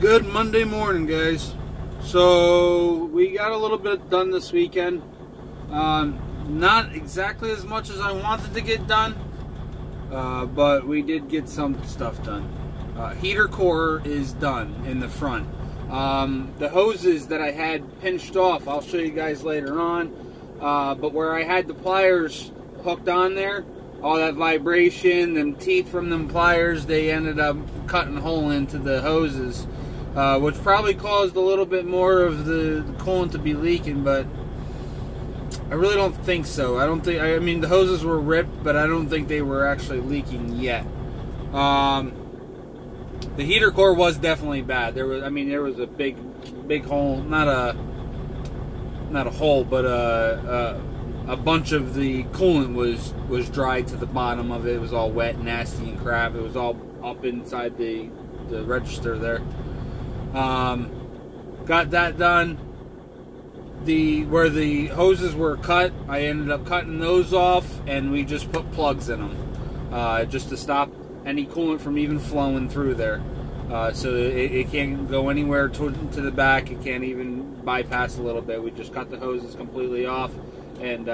Good Monday morning, guys. So we got a little bit done this weekend. Not exactly as much as I wanted to get done, but we did get some stuff done. Heater core is done in the front. The hoses that I had pinched off, I'll show you guys later on. But where I had the pliers hooked on there, all that vibration, them teeth from them pliers, they ended up cutting a hole into the hoses, which probably caused a little bit more of the coolant to be leaking, but I really don't think so. I mean, the hoses were ripped, but I don't think they were actually leaking yet. The heater core was definitely bad. There was a big hole, not a hole, but a bunch of the coolant was dry to the bottom of it. It was all wet, nasty, and crap. It was all up inside the register there. Got that done. Where the hoses were cut, I ended up cutting those off, and we just put plugs in them, just to stop any coolant from even flowing through there. So it can't go anywhere to the back. It can't even bypass a little bit. We just cut the hoses completely off and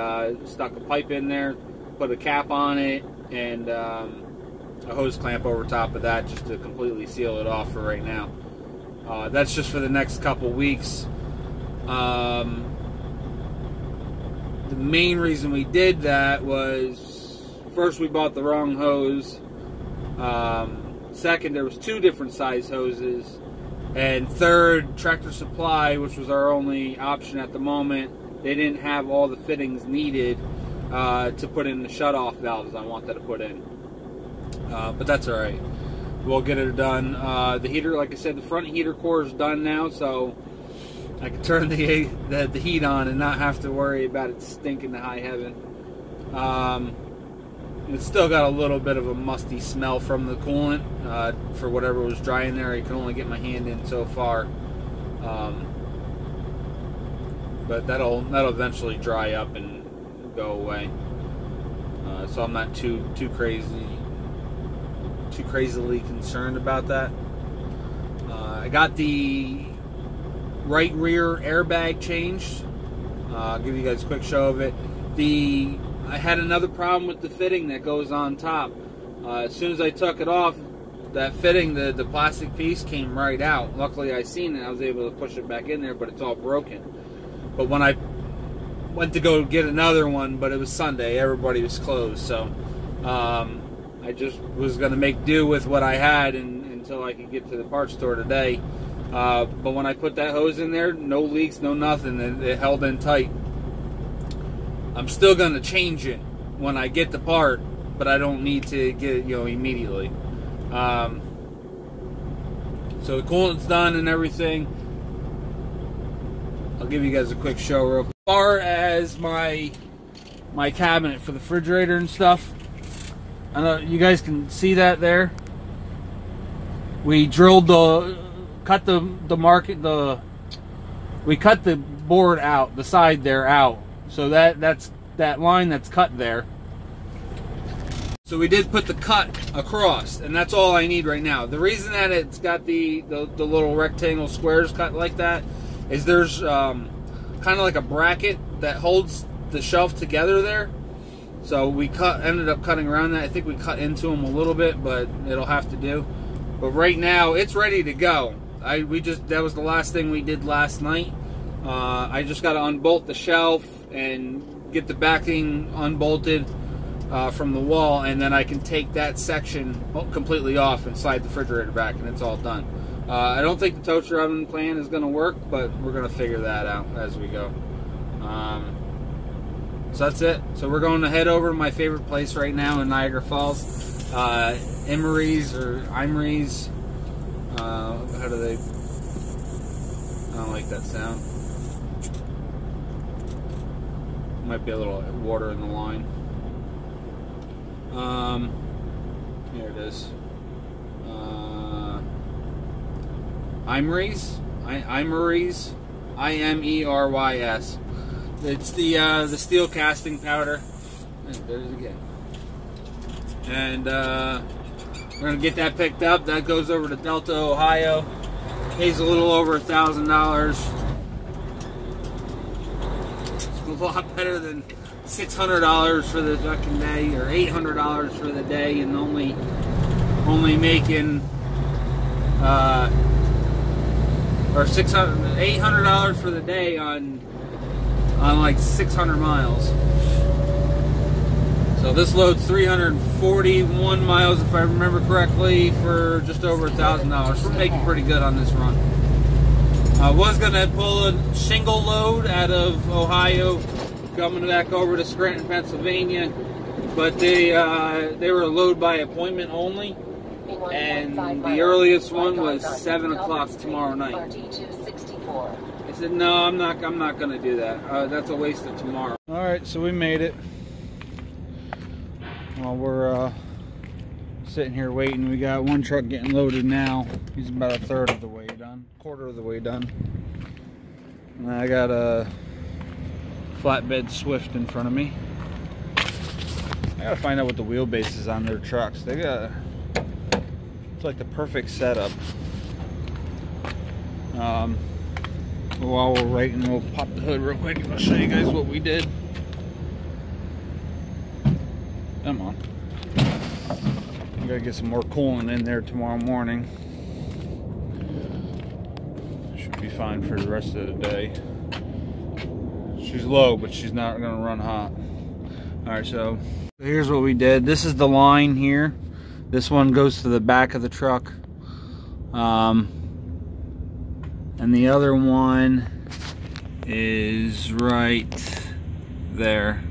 stuck a pipe in there, put a cap on it, and a hose clamp over top of that just to completely seal it off for right now. That's just for the next couple weeks. The main reason we did that was, first, we bought the wrong hose. Second, there was 2 different size hoses. And third, Tractor Supply, which was our only option at the moment, they didn't have all the fittings needed to put in the shutoff valves I wanted to put in. But that's alright. We'll get it done. The heater, like I said, the front heater core is done now, so I can turn the heat on and not have to worry about it stinking to high heaven. It's still got a little bit of a musty smell from the coolant for whatever was dry in there. I can only get my hand in so far, but that'll eventually dry up and go away. So I'm not too crazily concerned about that. I got the right rear airbag changed. I'll give you guys a quick show of it. I had another problem with the fitting that goes on top. As soon as I took it off, that fitting, the plastic piece came right out. Luckily I seen it, I was able to push it back in there, but it's all broken. But when I went to go get another one, but it was Sunday, everybody was closed, so I just was going to make do with what I had until I could get to the parts store today. But when I put that hose in there, no leaks, no nothing, it held in tight. I'm still going to change it when I get the part, but I don't need to get it, immediately. So the coolant's done and everything. I'll give you guys a quick show real quick. As far as my cabinet for the refrigerator and stuff, I know you guys can see that there. We drilled we cut the board out, the side there out. So that's that line that's cut there. So we did put the cut across, and that's all I need right now. The reason that it's got the little rectangle squares cut like that is there's kind of like a bracket that holds the shelf together there. So we ended up cutting around that. I think we cut into them a little bit, but it'll have to do. But right now it's ready to go. That was the last thing we did last night. I just got to unbolt the shelf and get the backing unbolted from the wall, and then I can take that section completely off and slide the refrigerator back, and it's all done. I don't think the toaster oven plan is going to work, but we're going to figure that out as we go. So that's it. So we're going to head over to my favorite place right now in Niagara Falls, Emery's or Imry's. How do they? I don't like that sound. Might be a little water in the line. Here it is. Imry's. Imerys. I-M-E-R-Y-S. It's the steel casting powder. There's it again. And we're gonna get that picked up. That goes over to Delta, Ohio. Pays a little over $1,000. It's a lot better than $600 for the fucking day, or $800 for the day, and only making or $800 for the day on like 600 miles. So this loads 341 miles, if I remember correctly, for just over $1,000. We're making pretty good on this run. I was gonna pull a shingle load out of Ohio, coming back over to Scranton, Pennsylvania, but they were a load by appointment only, and the earliest one was 7 o'clock tomorrow night. I said, no, I'm not gonna do that. That's a waste of tomorrow. All right, so we made it. Well, we're sitting here waiting. We got one truck getting loaded now. He's about a third of the way done, quarter of the way done. And I got a Flatbed Swift in front of me. I gotta find out what the wheelbase is on their trucks. They got, it's like the perfect setup. While we're waiting, we'll pop the hood real quick and I'll show you guys what we did. Come on. We gotta get some more coolant in there tomorrow morning. Should be fine for the rest of the day. She's low, but she's not gonna run hot. Alright, so here's what we did. This is the line here. This one goes to the back of the truck. And the other one is right there.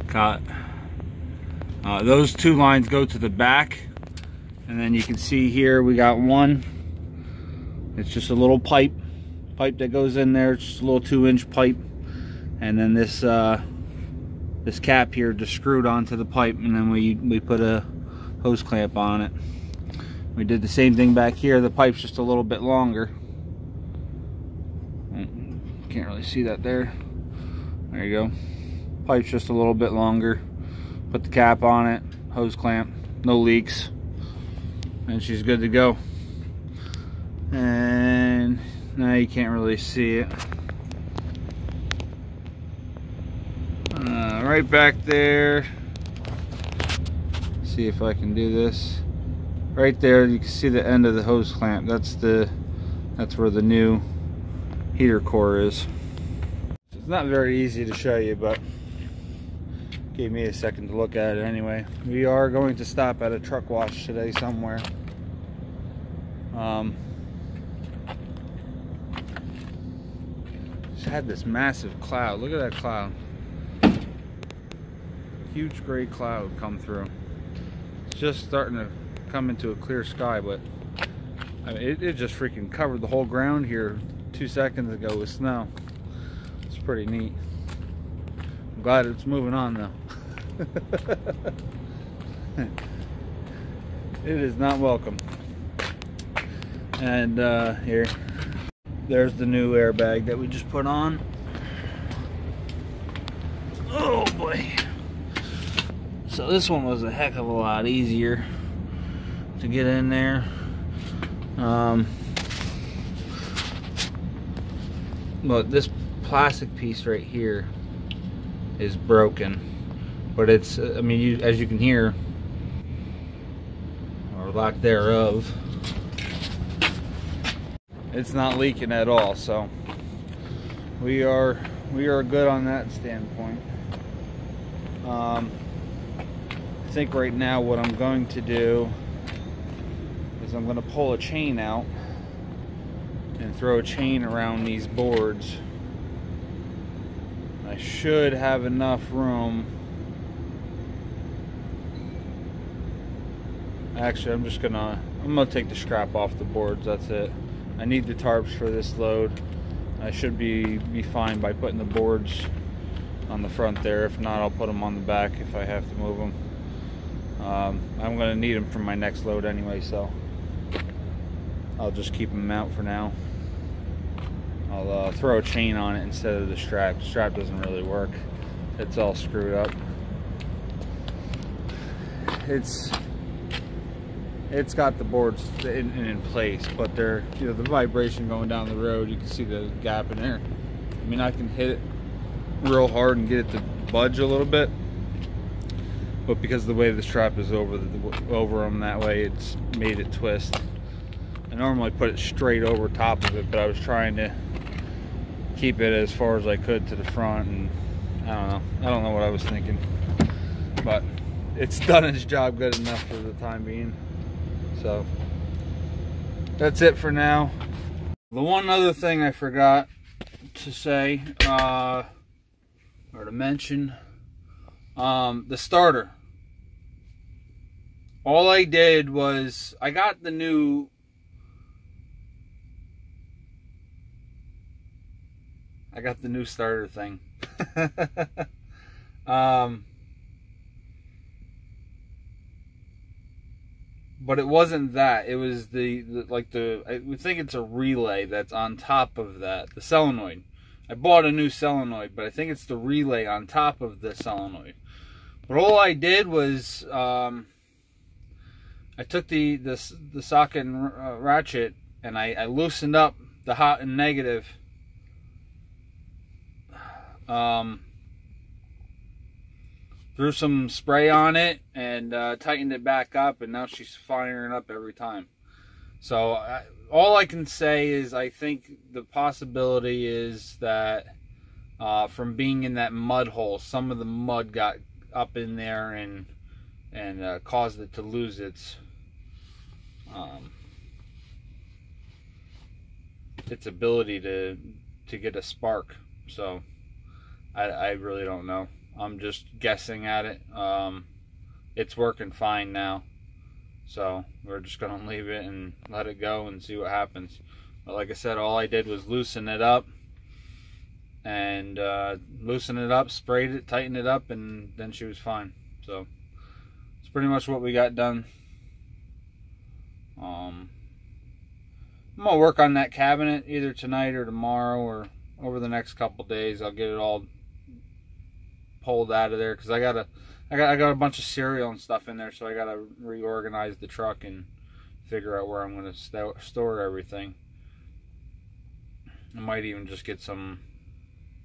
Got those two lines go to the back, and then you can see here we got one. It's just a little pipe that goes in there. It's just a little 2-inch pipe, and then this this cap here just screwed onto the pipe, and then we put a hose clamp on it. We did the same thing back here. The pipe's just a little bit longer. Can't really see that there. There you go. Pipe's just a little bit longer. Put the cap on it, hose clamp, no leaks, and she's good to go. And now you can't really see it. Right back there. See if I can do this. Right there, you can see the end of the hose clamp. That's where the new heater core is. It's not very easy to show you, but gave me a second to look at it anyway. We are going to stop at a truck wash today somewhere. Just had this massive cloud. Look at that cloud. Huge gray cloud come through. It's just starting to come into a clear sky, but I mean, it just freaking covered the whole ground here 2 seconds ago with snow. It's pretty neat. I'm glad it's moving on though. It is not welcome. And here, there's the new airbag that we just put on. Oh boy. So this one was a heck of a lot easier to get in there. But this plastic piece right here is broken, but it's I mean, as you can hear, or lack thereof, it's not leaking at all, so we are good on that standpoint. I think right now what I'm going to do is I'm going to pull a chain out and throw a chain around these boards. I should have enough room. Actually, I'm gonna take the scrap off the boards. That's it. I need the tarps for this load. I should be fine by putting the boards on the front there. If not, I'll put them on the back if I have to move them. I'm gonna need them for my next load anyway, so I'll just keep them out for now. I'll throw a chain on it instead of the strap. The strap doesn't really work. It's all screwed up. It's it's got the boards in place, but they're, you know, the vibration going down the road, you can see the gap in there. I mean, I can hit it real hard and get it to budge a little bit, but because of the way the strap is over them that way, it's made it twist. I normally put it straight over top of it, but I was trying to keep it as far as I could to the front, and I don't know what I was thinking, but it's done its job good enough for the time being. So that's it for now. The one other thing I forgot to say or to mention, the starter. All I did was I got the new starter thing. But it wasn't that. It was I would think it's a relay that's on top of that, the solenoid. I bought a new solenoid, but I think it's the relay on top of the solenoid. But all I did was I took the socket and ratchet, and I loosened up the hot and negative. Threw some spray on it and tightened it back up, and now she's firing up every time. So all I can say is I think the possibility is that from being in that mud hole, some of the mud got up in there and caused it to lose its ability to get a spark. So I really don't know. I'm just guessing at it. It's working fine now, so we're just gonna leave it and let it go and see what happens. But like I said, all I did was loosen it up and sprayed it, tightened it up, and then she was fine. So it's pretty much what we got done. I'm gonna work on that cabinet either tonight or tomorrow or over the next couple days. I'll get it all pulled out of there, because I got a bunch of cereal and stuff in there, so I gotta reorganize the truck and figure out where I'm gonna store everything. I might even just get some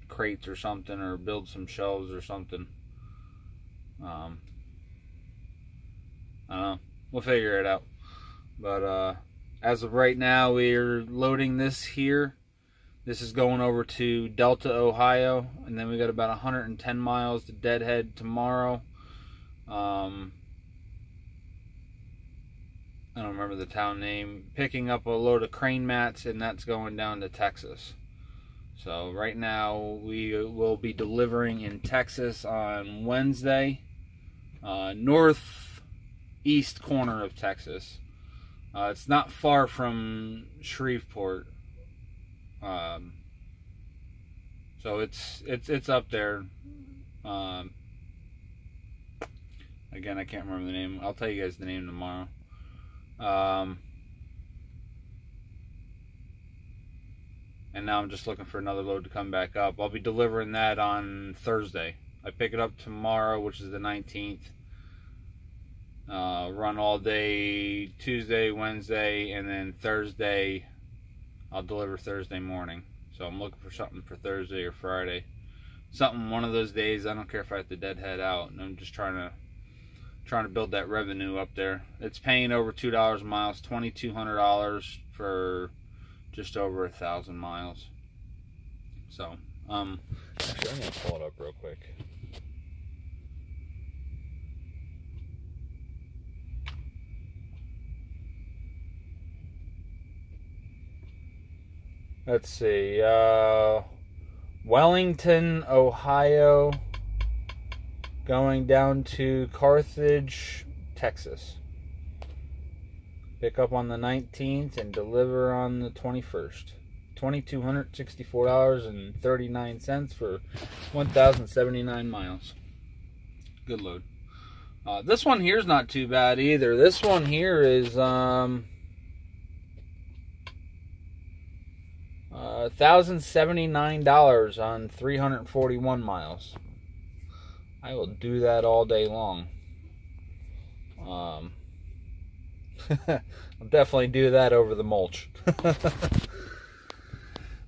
crates or something, or build some shelves or something. I don't know. We'll figure it out. But as of right now, we're loading this here. This is going over to Delta, Ohio, and then we got about 110 miles to Deadhead tomorrow. I don't remember the town name. Picking up a load of crane mats, and that's going down to Texas. So right now we will be delivering in Texas on Wednesday, northeast corner of Texas. It's not far from Shreveport. So it's up there. Again, I can't remember the name. I'll tell you guys the name tomorrow. And now I'm just looking for another load to come back up. I'll be delivering that on Thursday. I pick it up tomorrow, which is the 19th. Run all day Tuesday, Wednesday, and then Thursday I'll deliver Thursday morning. So I'm looking for something for Thursday or Friday. Something one of those days. I don't care if I have to deadhead out. And I'm just trying to build that revenue up there. It's paying over $2 a mile. It's $2,200 for just over 1,000 miles. So actually, I'm gonna pull it up real quick. Let's see, Wellington, Ohio, going down to Carthage, Texas. Pick up on the 19th and deliver on the 21st. $2,264.39 for 1,079 miles. Good load. This one here is not too bad either. This one here is $1,079 on 341 miles. I will do that all day long. I'll definitely do that over the mulch.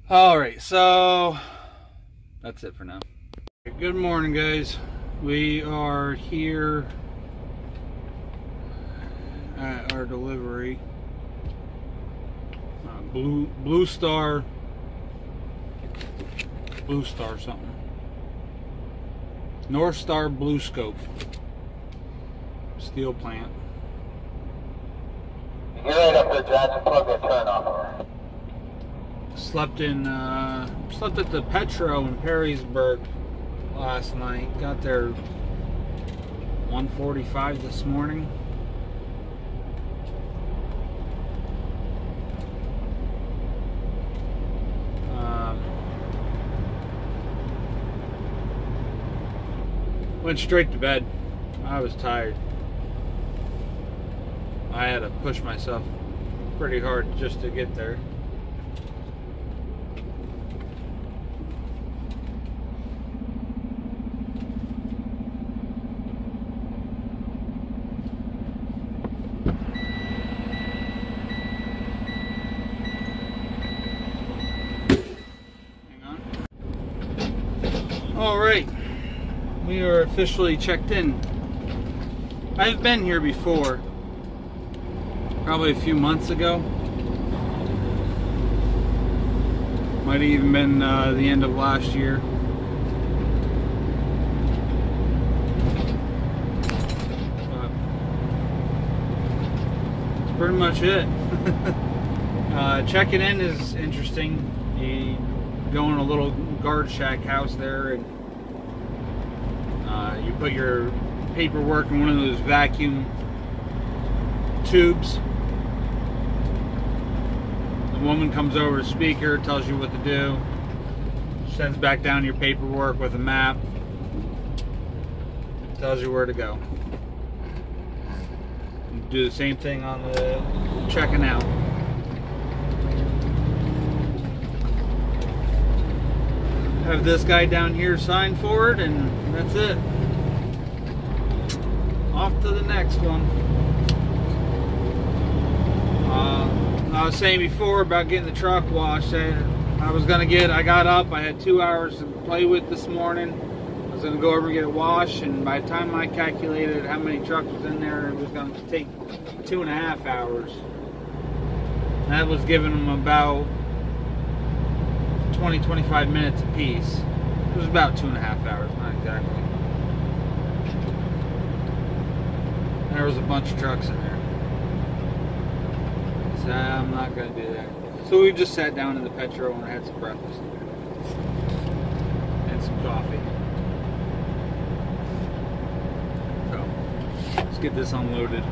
Alright, so that's it for now. Good morning, guys. We are here at our delivery. Blue Star something. North Star Blue Scope steel plant. You're right up there, Johnson. Plug that turn off. Slept at the Petro in Perrysburg last night. Got there 1:45 this morning. Went straight to bed. I was tired. I had to push myself pretty hard just to get there. Hang on. All right. We are officially checked in. I've been here before, probably a few months ago. Might have even been the end of last year. But that's pretty much it. Checking in is interesting. You go in a little guard shack house there, and you put your paperwork in one of those vacuum tubes. The woman comes over a speaker, tells you what to do, sends back down your paperwork with a map, tells you where to go. You do the same thing on the checking out. Have this guy down here sign for it, and that's it. Off to the next one. I was saying before about getting the truck washed. I got up, I had 2 hours to play with this morning. I was going to go over and get it washed, and by the time I calculated how many trucks was in there, it was going to take 2.5 hours. That was giving them about 20-25 minutes apiece. It was about 2.5 hours, not exactly. There was a bunch of trucks in there. So I'm not going to do that. So we just sat down in the Petro and had some breakfast. And some coffee. So, let's get this unloaded.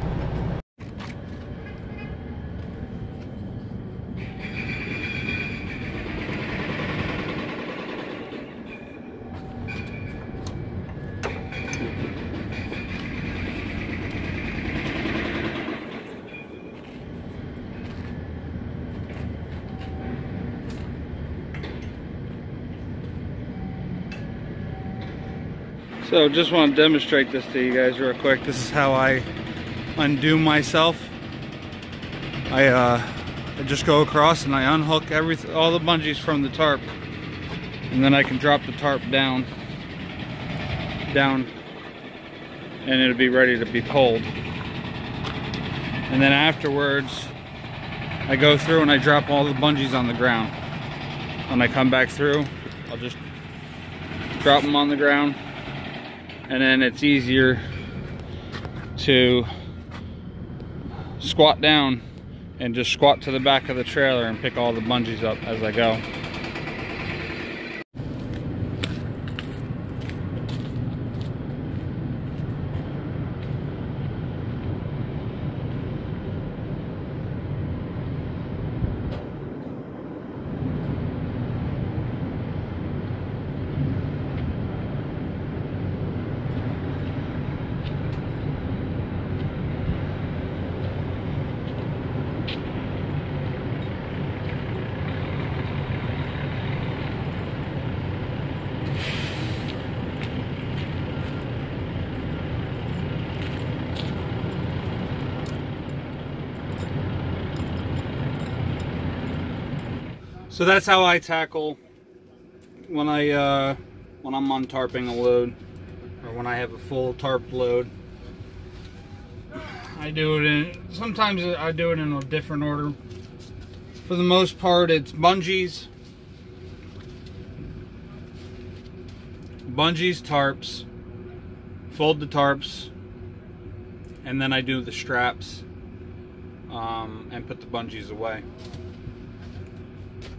So just want to demonstrate this to you guys real quick. This is how I undo myself. I just go across and I unhook all the bungees from the tarp, and then I can drop the tarp down, and it'll be ready to be pulled. And then afterwards, I go through and I drop all the bungees on the ground. When I come back through, I'll just drop them on the ground. And then it's easier to squat down and just squat to the back of the trailer and pick all the bungees up as I go. So that's how I tackle when I'm untarping a load, or when I have a full tarp load. I do it in, sometimes I do it in a different order. For the most part, it's bungees, tarps, fold the tarps, and then I do the straps, and put the bungees away.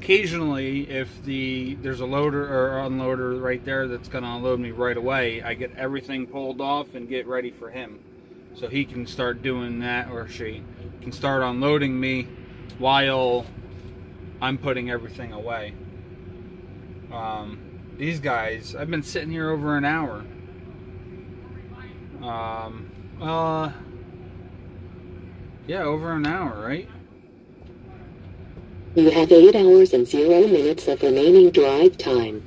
Occasionally, if there's a loader or unloader right there that's going to unload me right away, I get everything pulled off and get ready for him. So he can start doing that, or she can start unloading me while I'm putting everything away. These guys, I've been sitting here over an hour. Yeah, over an hour, right? You have 8 hours and 0 minutes of remaining drive time.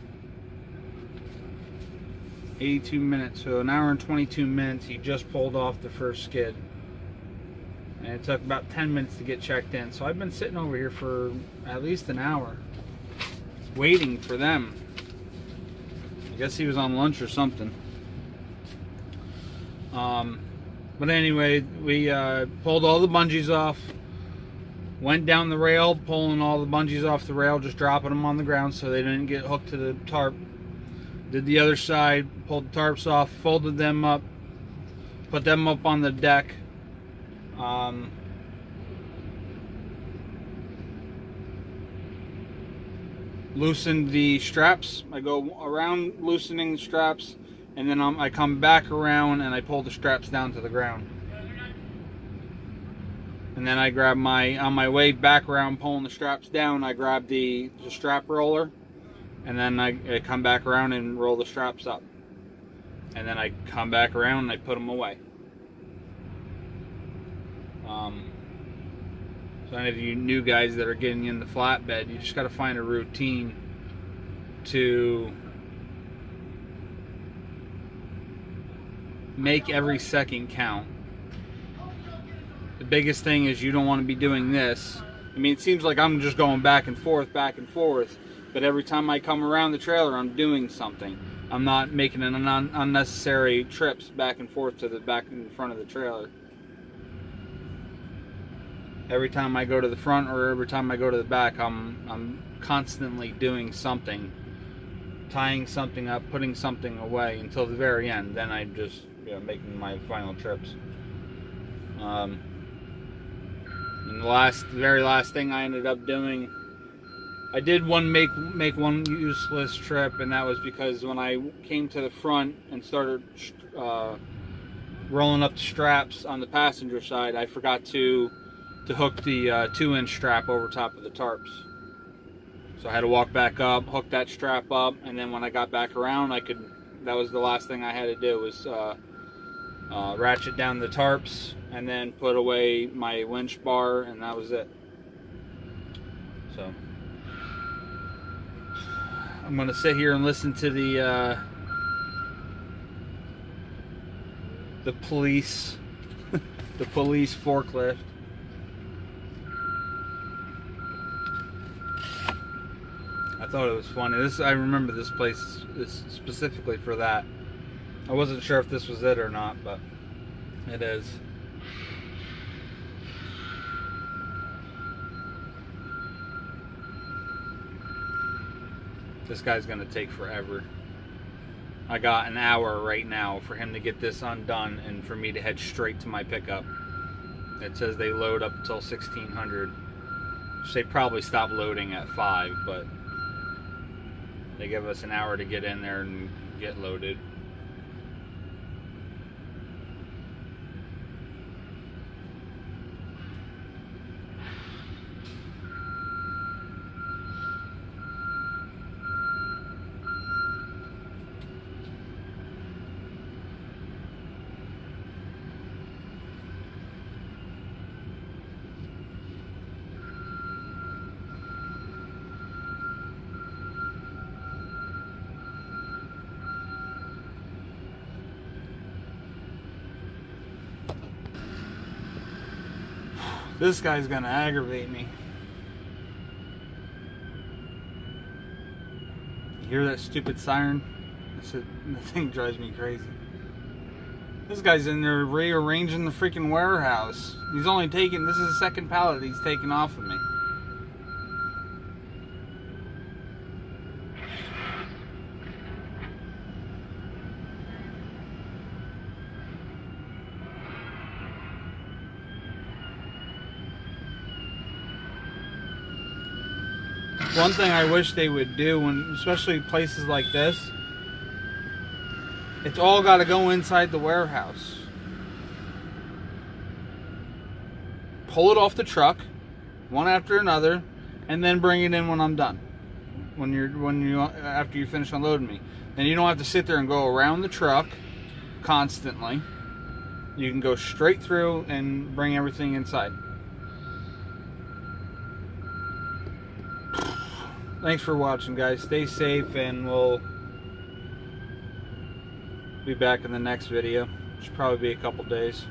82 minutes, so an hour and 22 minutes. He just pulled off the first skid. And it took about 10 minutes to get checked in. So I've been sitting over here for at least an hour, waiting for them. I guess he was on lunch or something. But anyway, we pulled all the bungees off. Went down the rail, pulling all the bungees off the rail, just dropping them on the ground so they didn't get hooked to the tarp. Did the other side, pulled the tarps off, folded them up, put them up on the deck. Loosened the straps. I go around loosening the straps, and then I come back around and I pull the straps down to the ground. And then I grab on my way back around pulling the straps down, I grab the strap roller, and then I come back around and roll the straps up. And then I come back around and I put them away. So any of you new guys that are getting in the flatbed, you just got to find a routine to make every second count. The biggest thing is you don't want to be doing this. I mean, it seems like I'm just going back and forth, but every time I come around the trailer, I'm doing something. I'm not making an unnecessary trips back and forth to the back and front of the trailer. Every time I go to the front or every time I go to the back, I'm constantly doing something, tying something up, putting something away until the very end. Then I just, making my final trips. And the very last thing I ended up doing, I did make one useless trip, and that was because when I came to the front and started rolling up the straps on the passenger side, I forgot to hook the 2-inch strap over top of the tarps. So I had to walk back up, hook that strap up, and then when I got back around, that was the last thing I had to do, was ratchet down the tarps and then put away my winch bar, and that was it. So I'm gonna sit here and listen to the police the police forklift. I thought it was funny. I remember this place specifically for that. I wasn't sure if this was it or not, but it is. This guy's gonna take forever. I got an hour right now for him to get this undone and for me to head straight to my pickup. It says they load up until 1600. They probably stop loading at 5, but they give us an hour to get in there and get loaded. This guy's gonna aggravate me. Hear that stupid siren? The thing drives me crazy. This guy's in there rearranging the freaking warehouse. He's only taking, this is the second pallet he's taken off of me. One thing I wish they would do, when, especially places like this, it's all got to go inside the warehouse. Pull it off the truck, one after another, and then bring it in when I'm done. After you finish unloading me, and you don't have to sit there and go around the truck constantly. You can go straight through and bring everything inside. Thanks for watching, guys. Stay safe, and we'll be back in the next video. Should probably be a couple days.